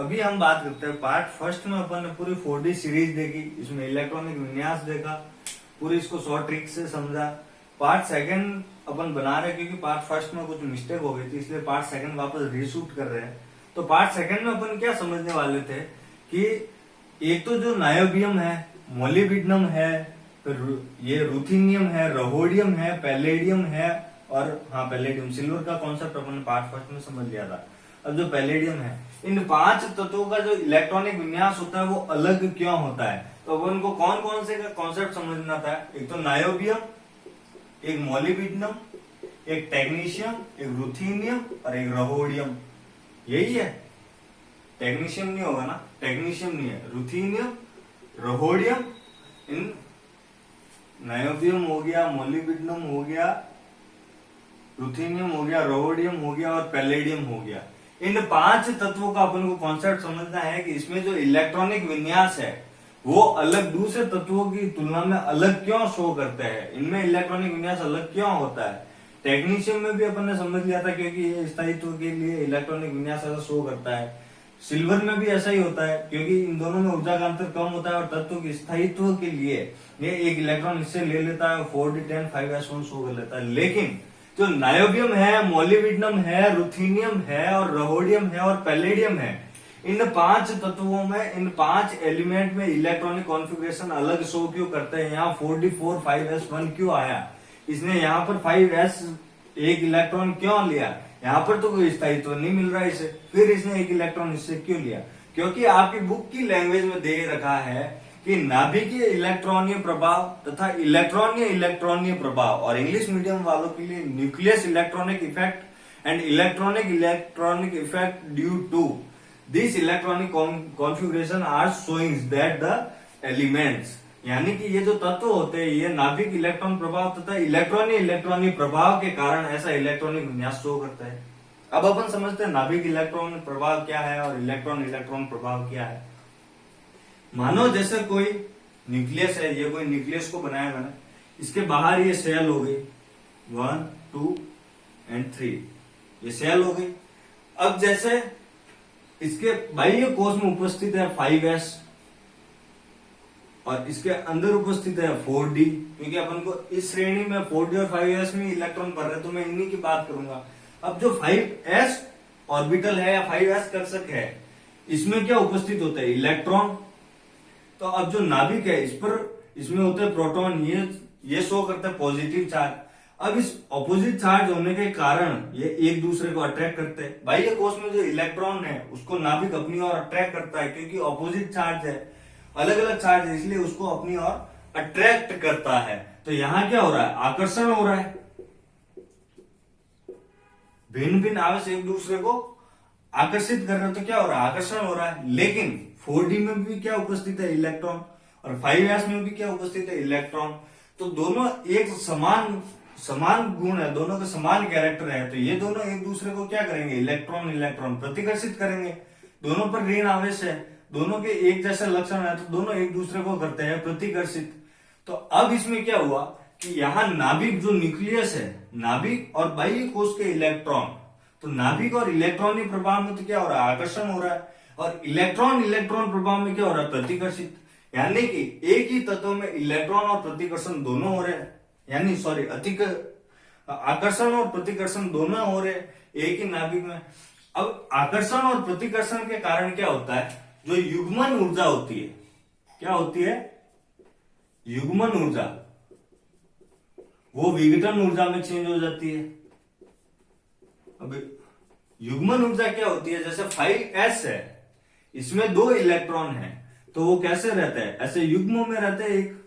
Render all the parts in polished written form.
अभी हम बात करते हैं पार्ट फर्स्ट में अपन ने पूरी 4D सीरीज देखी, इसमें इलेक्ट्रॉनिक विन्यास देखा, पूरी इसको शॉर्ट ट्रिक से समझा। पार्ट सेकंड अपन बना रहे क्योंकि पार्ट फर्स्ट में कुछ मिस्टेक हो गई थी, इसलिए पार्ट सेकंड वापस रीशूट कर रहे हैं। तो पार्ट सेकंड में अपन क्या समझने वाले थे कि एक तो जो नायोबियम है, मोलिब्डेनम है, फिर ये रुथेनियम है, रहोडियम है, पैलेडियम है और हाँ पैलेडियम, सिल्वर का कॉन्सेप्ट अपन ने पार्ट फर्स्ट में समझ लिया था। अब जो पैलेडियम है, इन 5 तत्वों का जो इलेक्ट्रॉनिक विन्यास होता है वो अलग क्यों होता है, तो अब उनको कौन कौन से का कॉन्सेप्ट समझना था। एक तो नायोबियम, एक मोलिब्डेनम, एक टेक्नीशियम, एक रुथेनियम और एक रहोडियम। यही है, टेक्नीशियम नहीं होगा ना, टेक्नीशियम नहीं है, रुथेनियम, रहोडियम, इन नायोबियम हो गया, मोलिब्डेनम हो गया, रुथेनियम हो गया, रहोडियम हो गया और पैलेडियम हो गया। इन 5 तत्वों का अपन को कॉन्सेप्ट समझना है कि इसमें जो इलेक्ट्रॉनिक विन्यास है वो अलग दूसरे तत्वों की तुलना में अलग क्यों शो करते हैं, इनमें इलेक्ट्रॉनिक विन्यास अलग क्यों होता है। टेक्नीशियम में भी अपन ने समझ लिया था क्योंकि ये स्थायित्व के लिए इलेक्ट्रॉनिक विन्यास ऐसा शो करता है। सिल्वर में भी ऐसा ही होता है क्योंकि इन दोनों में ऊर्जा का अंतर कम होता है और तत्व के स्थायित्व के लिए ये एक इलेक्ट्रॉन इससे ले लेता है, 4d10 5s1 शो कर लेता है। लेकिन जो नायोबियम है, मोलिब्डेनम है, रुथेनियम है और रहोडियम है और पैलेडियम है, इन 5 तत्वों में, इन 5 एलिमेंट में इलेक्ट्रॉनिक कॉन्फ़िगरेशन अलग शो क्यों करते हैं। यहाँ 4d4 5s1 क्यों आया, इसने यहाँ पर 5s एक इलेक्ट्रॉन क्यों लिया, यहाँ पर तो कोई स्थायित्व नहीं मिल रहा है इसे, फिर इसने एक इलेक्ट्रॉन इससे क्यों लिया। क्योंकि आपकी बुक की लैंग्वेज में दे रखा है कि नाभिकीय इलेक्ट्रॉनीय प्रभाव तथा इलेक्ट्रॉनीय प्रभाव, और इंग्लिश मीडियम वालों के लिए nucleus electronic effect and electronic effect due to this electronic configuration are showing that the elements, यानी कि ये जो तत्व होते हैं ये नाभिक इलेक्ट्रॉन प्रभाव तथा इलेक्ट्रॉनीय प्रभाव के कारण ऐसा इलेक्ट्रॉनिक विन्यास शो करता है। अब अपन समझते हैं नाभिक इलेक्ट्रॉन प्रभाव क्या है और इलेक्ट्रॉन प्रभाव क्या है। मानो जैसे कोई न्यूक्लियस है, ये कोई न्यूक्लियस को बनाया मैंने, इसके बाहर ये सेल हो गई 1 2 और 3, ये सेल हो गई। अब जैसे इसके बाह्य कोश में उपस्थित है 5s और इसके अंदर उपस्थित है 4d, क्योंकि अपन को इस श्रेणी में 4d और 5s में इलेक्ट्रॉन भर रहे, तो मैं इन्हीं की बात करूंगा। अब जो 5s ऑर्बिटल है या 5s कक्षक है, इसमें क्या उपस्थित होता है, इलेक्ट्रॉन। तो अब जो नाभिक है इस पर, इसमें होते हैं प्रोटॉन, ये शो करता है पॉजिटिव चार्ज। अब इस ऑपोजिट चार्ज होने के कारण ये एक दूसरे को अट्रैक्ट करते हैं। बाह्य कोश में जो इलेक्ट्रॉन है उसको नाभिक अपनी ओर अट्रैक्ट करता है, क्योंकि ऑपोजिट चार्ज है, अलग अलग चार्ज है, इसलिए उसको अपनी ओर अट्रैक्ट करता है। तो यहां क्या हो रहा है, आकर्षण हो रहा है, भिन्न भिन्न आवेश एक दूसरे को आकर्षित कर रहे हैं, तो क्या हो रहा है, आकर्षण हो रहा है। लेकिन 4d में भी क्या उपस्थित है, इलेक्ट्रॉन, और 5s में भी क्या उपस्थित है, इलेक्ट्रॉन। तो दोनों एक समान गुण है, दोनों के समान कैरेक्टर है, तो ये दोनों एक दूसरे को क्या करेंगे, इलेक्ट्रॉन प्रतिकर्षित करेंगे। दोनों पर ऋण आवेश है, दोनों के एक जैसे लक्षण है, तो दोनों एक दूसरे को करते हैं प्रतिकर्षित। तो अब इसमें क्या हुआ कि यहाँ नाभिक जो न्यूक्लियस है, नाभिक और बाह्य कोश के इलेक्ट्रॉन, तो नाभिक और इलेक्ट्रॉनिक प्रभाव में तो क्या हो रहा है, आकर्षण हो रहा है, और इलेक्ट्रॉन प्रभाव में क्या हो रहा है, प्रतिकर्षित। यानी कि एक ही तत्व में इलेक्ट्रॉन और प्रतिकर्षण दोनों हो रहे हैं, यानी सॉरी आकर्षण और प्रतिकर्षण दोनों हो रहे हैं एक ही नाभिक में। अब आकर्षण और प्रतिकर्षण के कारण क्या होता है, जो युग्मन ऊर्जा होती है, क्या होती है, युग्मन ऊर्जा, वो विघटन ऊर्जा में चेंज हो जाती है। अब युग्मन ऊर्जा क्या होती है, जैसे 5s है, इसमें 2 इलेक्ट्रॉन है, तो वो कैसे रहते हैं, ऐसे युग्मों में रहते हैं,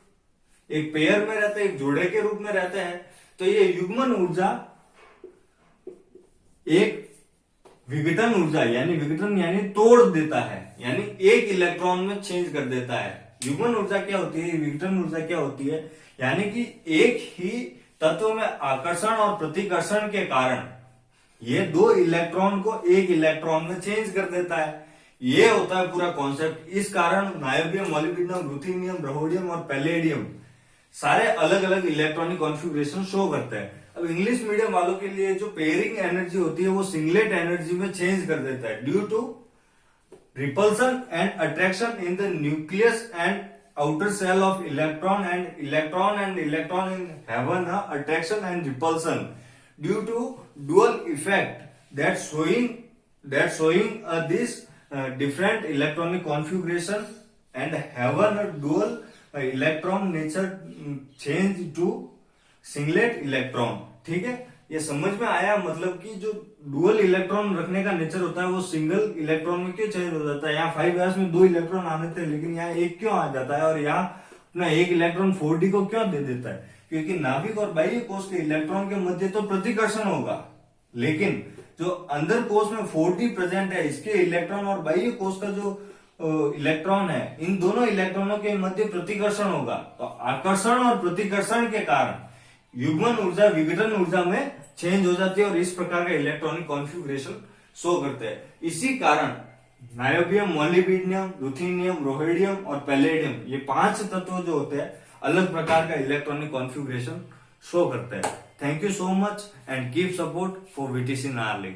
एक पेयर में रहते हैं, एक जोड़े के रूप में रहते हैं। तो ये युग्मन ऊर्जा एक विघटन ऊर्जा यानी तोड़ देता है, यानी एक इलेक्ट्रॉन में चेंज कर देता है। युग्मन ऊर्जा क्या होती है, विघटन ऊर्जा क्या होती है, यानी कि एक ही तत्व में आकर्षण और प्रतिकर्षण के कारण ये 2 इलेक्ट्रॉन को एक इलेक्ट्रॉन में चेंज कर देता है। ये होता है पूरा कॉन्सेप्ट। इस कारण नायोबियम, मोलिब्डेनम, रुथेनियम, रहोडियम और पैलेडियम सारे अलग अलग इलेक्ट्रॉनिक कॉन्फ़िगरेशन शो करते हैं। अब इंग्लिश मीडियम वालों के लिए जो पेयरिंग एनर्जी होती है वो सिंगलेट एनर्जी में चेंज कर देता है due to repulsion and attraction in the nucleus and outer shell of electron in heaven, attraction and repulsion due to dual effect that showing this different electronic configuration and heaven a dual electron nature change to singlet electron. ठीक है, ये समझ में आया? मतलब कि जो dual electron रखने का नेचर होता है वो सिंगल इलेक्ट्रॉन में क्यों चेंज हो जाता है? यहाँ 5s में 2 इलेक्ट्रॉन आने थे, लेकिन यहाँ एक क्यों आ जाता है? और यहाँ अपना एक इलेक्ट्रॉन 4d को क्यों दे देता है? क्योंकि नाभिक और बाह्य कोश के इलेक्ट्रॉन के मध्य तो प्रतिकर्षण होगा, लेकिन जो अंदर कोश में 4d प्रेजेंट है, इसके इलेक्ट्रॉन और बाह्य कोश का जो इलेक्ट्रॉन है, इन दोनों इलेक्ट्रॉनों के मध्य प्रतिकर्षण होगा। तो आकर्षण और प्रतिकर्षण के कारण युग्मन ऊर्जा विघटन ऊर्जा में चेंज हो जाती है और इस प्रकार का इलेक्ट्रॉनिक कॉन्फ़िगरेशन शो करते हैं। इसी कारण नायोबियम, मोलिब्डेनम, रुथेनियम, रोहेडियम और पैलेडियम, ये 5 तत्व जो होते हैं अलग प्रकार का इलेक्ट्रॉनिक कॉन्फ़िगरेशन शो करते हैं। Thank you so much and keep support for VTC knurling.